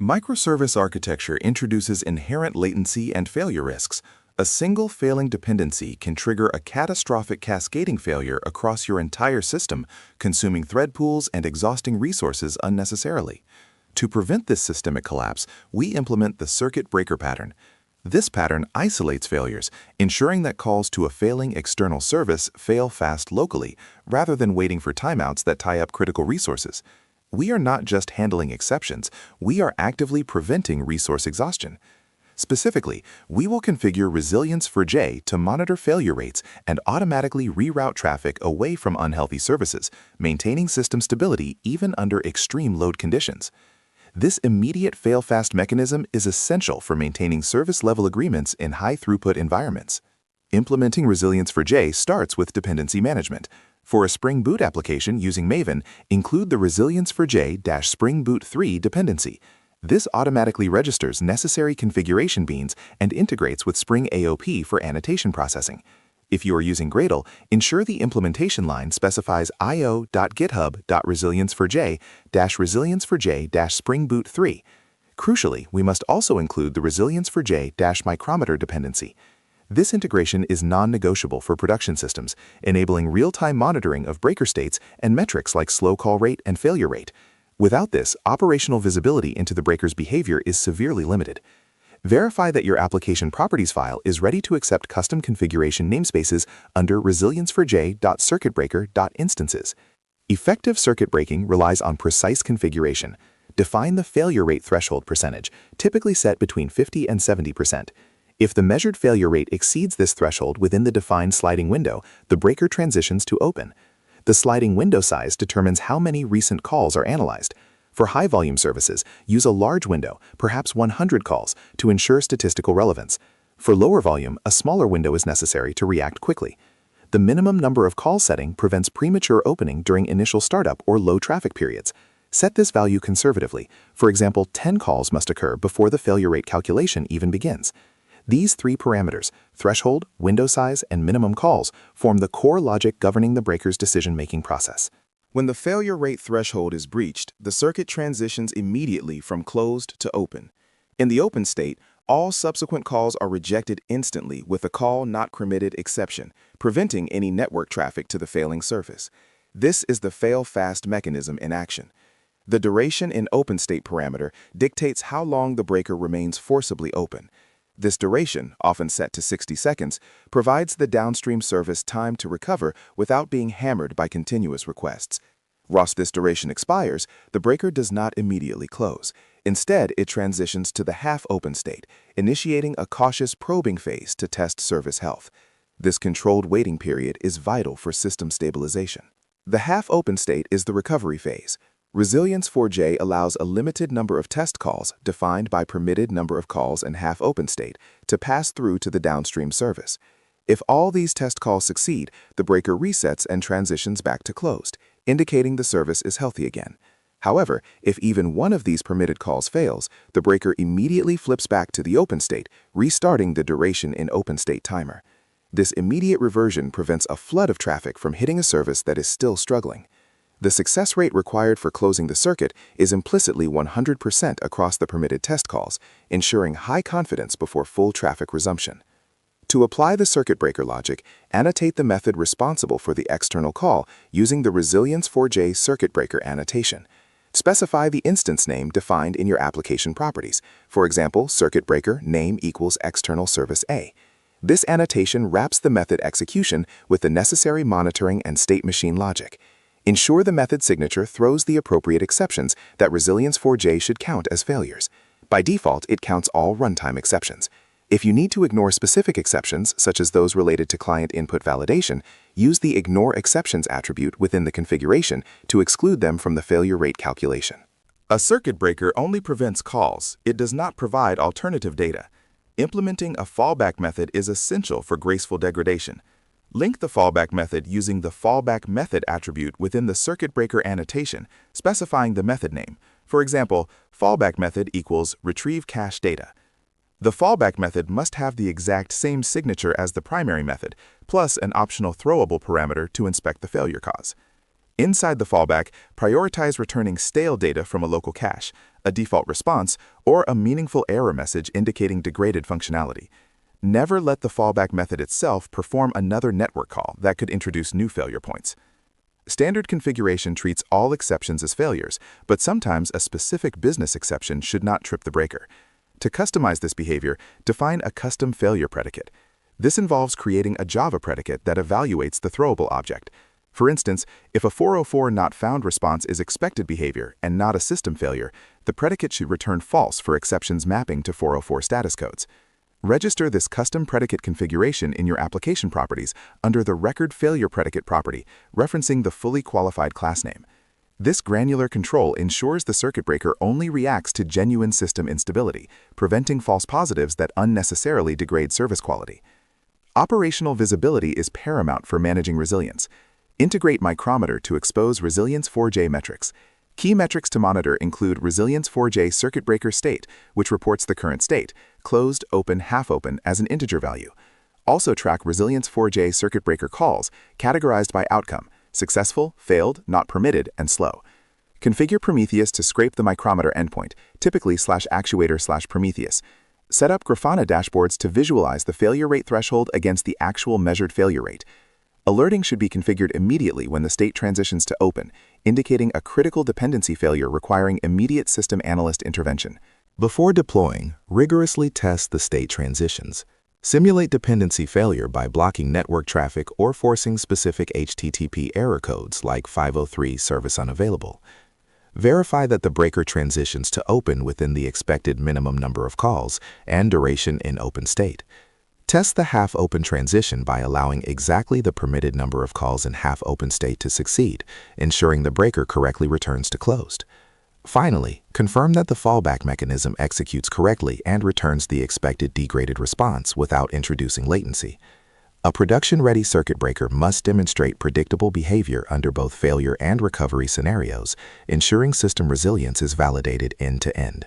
Microservice architecture introduces inherent latency and failure risks. A single failing dependency can trigger a catastrophic cascading failure across your entire system, consuming thread pools and exhausting resources unnecessarily. To prevent this systemic collapse, we implement the CircuitBreaker pattern. This pattern isolates failures, ensuring that calls to a failing external service fail fast locally, rather than waiting for timeouts that tie up critical resources. We are not just handling exceptions, we are actively preventing resource exhaustion. Specifically, we will configure Resilience4j to monitor failure rates and automatically reroute traffic away from unhealthy services, maintaining system stability even under extreme load conditions. This immediate fail-fast mechanism is essential for maintaining service-level agreements in high-throughput environments. Implementing Resilience4j starts with dependency management. For a Spring Boot application using Maven, include the Resilience4j-Spring Boot 3 dependency. This automatically registers necessary configuration beans and integrates with Spring AOP for annotation processing. If you are using Gradle, ensure the implementation line specifies io.github.resilience4j-resilience4j-Spring Boot 3. Crucially, we must also include the Resilience4j-Micrometer dependency. This integration is non-negotiable for production systems, enabling real-time monitoring of breaker states and metrics like slow call rate and failure rate. Without this, operational visibility into the breaker's behavior is severely limited. Verify that your application properties file is ready to accept custom configuration namespaces under resilience4j.circuitbreaker.instances. Effective circuit breaking relies on precise configuration. Define the failure rate threshold percentage, typically set between 50 and 70%. If the measured failure rate exceeds this threshold within the defined sliding window, the breaker transitions to open. The sliding window size determines how many recent calls are analyzed. For high-volume services, use a large window, perhaps 100 calls, to ensure statistical relevance. For lower volume, a smaller window is necessary to react quickly. The minimum number of calls setting prevents premature opening during initial startup or low traffic periods. Set this value conservatively. For example, 10 calls must occur before the failure rate calculation even begins. These three parameters, threshold, window size, and minimum calls, form the core logic governing the breaker's decision-making process. When the failure rate threshold is breached, the circuit transitions immediately from closed to open. In the open state, all subsequent calls are rejected instantly with a call not permitted exception, preventing any network traffic to the failing service. This is the fail-fast mechanism in action. The durationInOpenState parameter dictates how long the breaker remains forcibly open. This duration, often set to 60 seconds, provides the downstream service time to recover without being hammered by continuous requests. Once this duration expires, the breaker does not immediately close. Instead, it transitions to the half-open state, initiating a cautious probing phase to test service health. This controlled waiting period is vital for system stabilization. The half-open state is the recovery phase. Resilience4j allows a limited number of test calls, defined by permitted number of calls and half-open state, to pass through to the downstream service. If all these test calls succeed, the breaker resets and transitions back to closed, indicating the service is healthy again. However, if even one of these permitted calls fails, the breaker immediately flips back to the open state, restarting the durationInOpenState timer. This immediate reversion prevents a flood of traffic from hitting a service that is still struggling. The success rate required for closing the circuit is implicitly 100% across the permitted test calls, ensuring high confidence before full traffic resumption. To apply the circuit breaker logic, annotate the method responsible for the external call using the Resilience4j circuit breaker annotation. Specify the instance name defined in your application properties. For example, circuit breaker name equals external service A. This annotation wraps the method execution with the necessary monitoring and state machine logic. Ensure the method signature throws the appropriate exceptions that Resilience4j should count as failures. By default, it counts all runtime exceptions. If you need to ignore specific exceptions, such as those related to client input validation, use the Ignore Exceptions attribute within the configuration to exclude them from the failure rate calculation. A circuit breaker only prevents calls. It does not provide alternative data. Implementing a fallback method is essential for graceful degradation. Link the fallback method using the fallback method attribute within the circuit breaker annotation, specifying the method name. For example, fallback method equals retrieve cache data. The fallback method must have the exact same signature as the primary method, plus an optional throwable parameter to inspect the failure cause. Inside the fallback, prioritize returning stale data from a local cache. a default response, or a meaningful error message indicating degraded functionality. Never let the fallback method itself perform another network call that could introduce new failure points. Standard configuration treats all exceptions as failures, but sometimes a specific business exception should not trip the breaker. To customize this behavior, define a custom failure predicate. This involves creating a Java predicate that evaluates the throwable object. For instance, if a 404 not found response is expected behavior and not a system failure, the predicate should return false for exceptions mapping to 404 status codes. Register this custom predicate configuration in your application properties under the record failure predicate property, referencing the fully qualified class name. This granular control ensures the circuit breaker only reacts to genuine system instability, preventing false positives that unnecessarily degrade service quality. Operational visibility is paramount for managing resilience. Integrate Micrometer to expose Resilience4j metrics. Key metrics to monitor include Resilience4j circuit breaker state, which reports the current state, closed, open, half open as an integer value. Also track Resilience4j circuit breaker calls, categorized by outcome: successful, failed, not permitted, and slow. Configure Prometheus to scrape the micrometer endpoint, typically /actuator/Prometheus. Set up Grafana dashboards to visualize the failure rate threshold against the actual measured failure rate. Alerting should be configured immediately when the state transitions to open, indicating a critical dependency failure requiring immediate system analyst intervention. Before deploying, rigorously test the state transitions. Simulate dependency failure by blocking network traffic or forcing specific HTTP error codes like 503 service unavailable. Verify that the breaker transitions to open within the expected minimum number of calls and duration in open state. Test the half-open transition by allowing exactly the permitted number of calls in half-open state to succeed, ensuring the breaker correctly returns to closed. Finally, confirm that the fallback mechanism executes correctly and returns the expected degraded response without introducing latency. A production-ready circuit breaker must demonstrate predictable behavior under both failure and recovery scenarios, ensuring system resilience is validated end-to-end.